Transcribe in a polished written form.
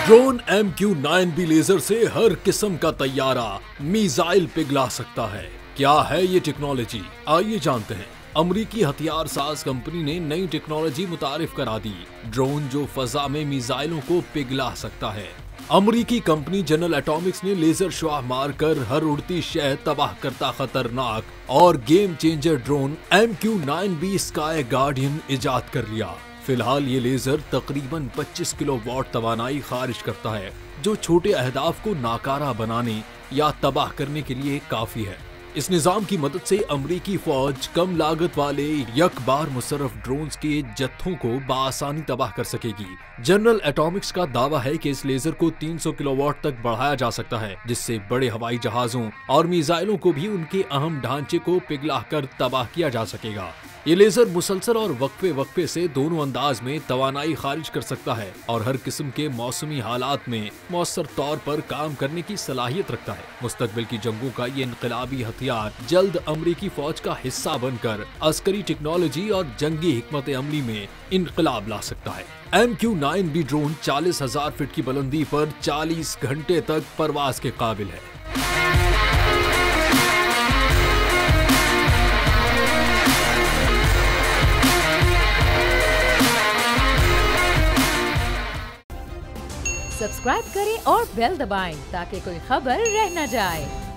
Drone MQ-9B laser से हर किस्म का तैयारा मिसाइल पिघला सकता है। क्या है ये टेक्नोलॉजी, आइए जानते हैं। अमरीकी हथियार साज कंपनी ने नई टेक्नोलॉजी मुतारिफ करा दी, ड्रोन जो फजा में मिसाइलों को पिघला सकता है। अमरीकी कंपनी जनरल एटॉमिक्स ने लेजर शुआ मारकर हर उड़ती शय तबाह करता खतरनाक और game changer drone MQ-9B sky guardian इजाद कर लिया। फिलहाल ये लेजर तकरीबन 25 किलोवाट तवानाई खारिज करता है, जो छोटे अहदाफ को नाकारा बनाने या तबाह करने के लिए काफी है। इस निजाम की मदद से अमरीकी फौज कम लागत वाले यक बार मुशर्रफ ड्रोन्स के जत्थों को बआसानी तबाह कर सकेगी। जनरल एटॉमिक्स का दावा है कि इस लेजर को 300 किलोवाट तक बढ़ाया जा सकता है, जिससे बड़े हवाई जहाजों और मिसाइलों को भी उनके अहम ढांचे को पिघलाकर तबाह किया जा सकेगा। ये लेजर मुसलसल और वक्फे से दोनों अंदाज में तवानाई खारिज कर सकता है और हर किस्म के मौसमी हालात में मौसर तौर पर काम करने की सलाहियत रखता है। मुस्तकबिल की जंगों का ये इनकलाबी हथियार जल्द अमरीकी फौज का हिस्सा बनकर अस्करी टेक्नोलॉजी और जंगी हिकमत अमली में इनकलाब ला सकता है। MQ-9B ड्रोन 40,000 फीट की बुलंदी पर 40 घंटे तक परवाज के काबिल है। सब्सक्राइब करें और बेल दबाएं ताकि कोई खबर रह न जाए।